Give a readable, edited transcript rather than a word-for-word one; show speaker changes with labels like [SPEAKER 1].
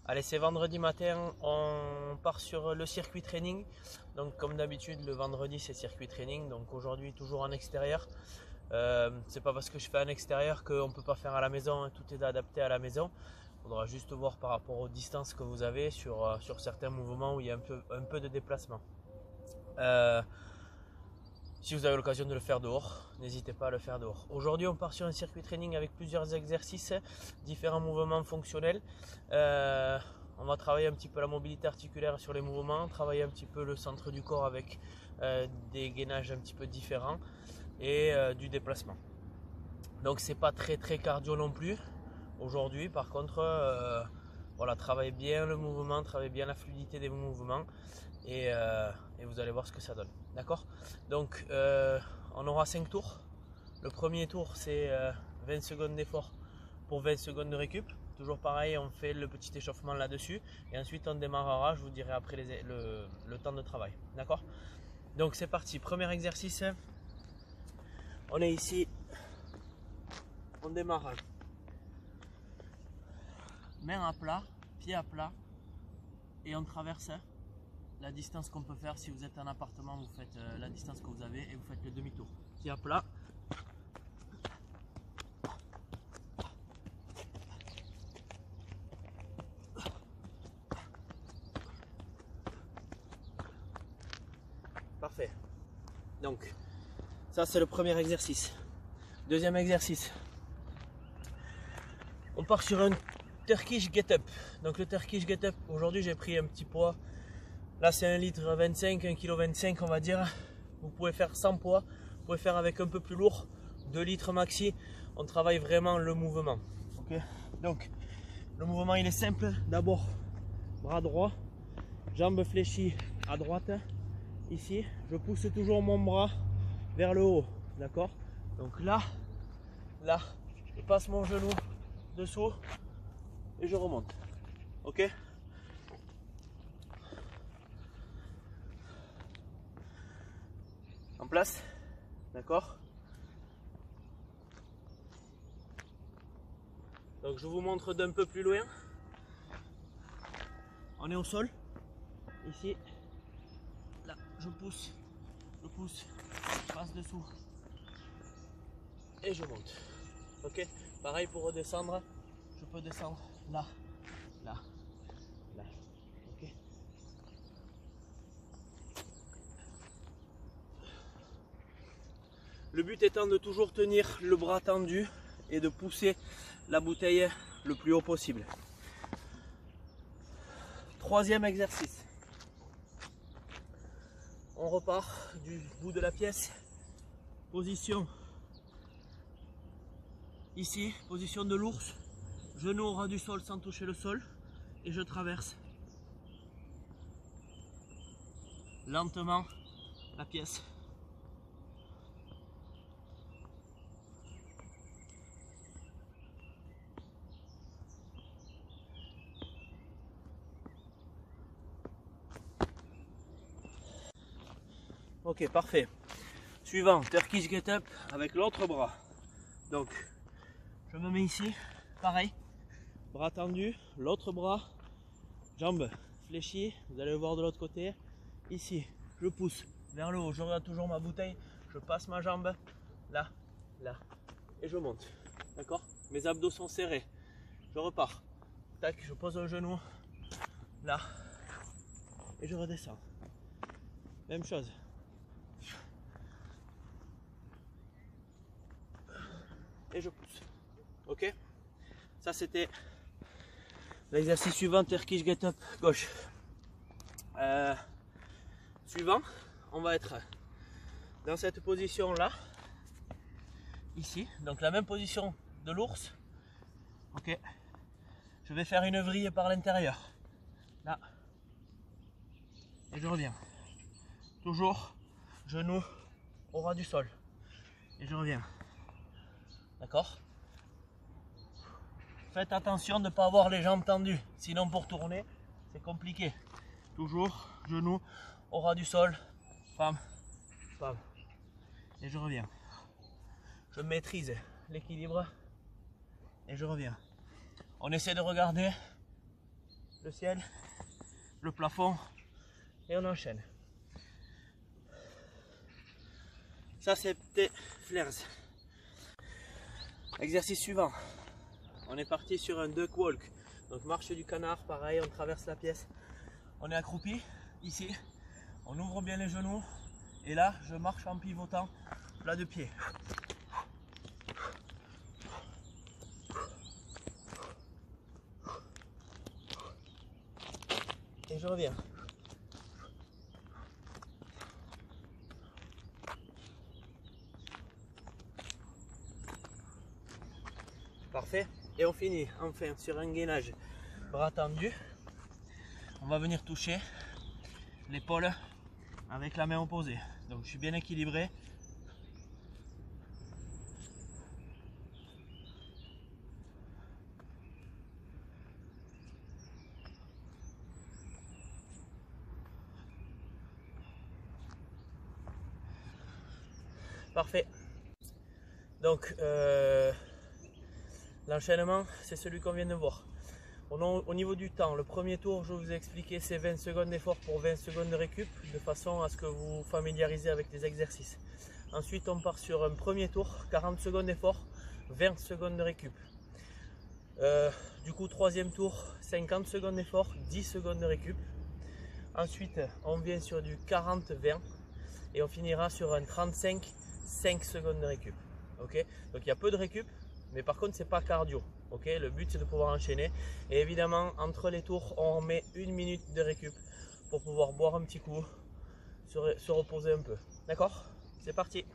[SPEAKER 1] Allez, c'est vendredi matin, on part sur le circuit training. Donc comme d'habitude, le vendredi c'est circuit training. Donc aujourd'hui toujours en extérieur. C'est pas parce que je fais en extérieur qu'on ne peut pas faire à la maison, hein. Tout est adapté à la maison. Il faudra juste voir par rapport aux distances que vous avez sur certains mouvements où il y a un peu de déplacement. Si vous avez l'occasion de le faire dehors, n'hésitez pas à le faire dehors. Aujourd'hui, on part sur un circuit training avec plusieurs exercices, différents mouvements fonctionnels. On va travailler un petit peu la mobilité articulaire sur les mouvements, travailler un petit peu le centre du corps avec des gainages un petit peu différents et du déplacement. Donc c'est pas très cardio non plus aujourd'hui. Par contre, voilà, travaillez bien le mouvement, travaillez bien la fluidité des mouvements et vous allez voir ce que ça donne. D'accord? Donc on aura 5 tours. Le premier tour c'est 20 secondes d'effort pour 20 secondes de récup. Toujours pareil, on fait le petit échauffement là-dessus et ensuite on démarrera, je vous dirai après le temps de travail. D'accord? Donc c'est parti, premier exercice. On est ici, on démarre. Main à plat, pied à plat et on traverse la distance qu'on peut faire. Si vous êtes en appartement, vous faites la distance que vous avez et vous faites le demi-tour. Pied à plat. Parfait. Donc, ça c'est le premier exercice. Deuxième exercice. On part sur un Turkish Get Up. Donc le Turkish Get Up, aujourd'hui j'ai pris un petit poids. Là c'est 1,25 litre, 1,25 kg on va dire. Vous pouvez faire sans poids, vous pouvez faire avec un peu plus lourd, 2 litres maxi. On travaille vraiment le mouvement. Okay. Donc le mouvement il est simple. D'abord bras droit, jambes fléchies à droite. Ici, je pousse toujours mon bras vers le haut. D'accord? Donc là, je passe mon genou dessous et je remonte. Ok? En place, d'accord? Donc je vous montre d'un peu plus loin. On est au sol. Ici, là, je pousse, je passe dessous et je monte. Ok? Pareil pour redescendre, je peux descendre là, là, là. Ok? Le but étant de toujours tenir le bras tendu et de pousser la bouteille le plus haut possible. Troisième exercice. On repart du bout de la pièce. Position ici, position de l'ours. Genou au ras du sol sans toucher le sol. Et je traverse lentement la pièce. Ok, parfait. Suivant, Turkish Get Up avec l'autre bras. Donc, je me mets ici, pareil, bras tendu, l'autre bras, jambes fléchies, vous allez le voir de l'autre côté. Ici, je pousse vers le haut, je regarde toujours ma bouteille, je passe ma jambe, là, là, et je monte. D'accord? Mes abdos sont serrés. Je repars. Tac, je pose un genou, là, et je redescends. Même chose. Et je pousse. Ok? Ça c'était l'exercice suivant, Turkish Get Up gauche. Suivant, on va être dans cette position là, ici, donc la même position de l'ours. Ok, je vais faire une vrille par l'intérieur, là, et je reviens. Toujours genou au ras du sol, et je reviens. D'accord? Faites attention de ne pas avoir les jambes tendues, sinon pour tourner, c'est compliqué. Toujours genou au ras du sol, pam, pam, et je reviens. Je maîtrise l'équilibre et je reviens. On essaie de regarder le ciel, le plafond et on enchaîne. Ça c'était flares. Exercice suivant. On est parti sur un duck walk. Donc marche du canard, pareil, on traverse la pièce. On est accroupi ici. On ouvre bien les genoux. Et là, je marche en pivotant plat de pied. Et je reviens. Parfait. Et on finit enfin sur un gainage bras tendus. On va venir toucher l'épaule avec la main opposée. Donc je suis bien équilibré. Parfait. Donc l'enchaînement, c'est celui qu'on vient de voir. Au niveau du temps, le premier tour, je vous ai expliqué, c'est 20 secondes d'effort pour 20 secondes de récup, de façon à ce que vous vous familiarisez avec les exercices. Ensuite, on part sur un premier tour, 40 secondes d'effort, 20 secondes de récup. Du coup, troisième tour, 50 secondes d'effort, 10 secondes de récup. Ensuite, on vient sur du 40-20 et on finira sur un 35, 5 secondes de récup. Okay, donc il y a peu de récup, mais par contre c'est pas cardio. Okay, le but c'est de pouvoir enchaîner. Et évidemment, entre les tours, on met 1 minute de récup pour pouvoir boire un petit coup, se reposer un peu. D'accord? C'est parti!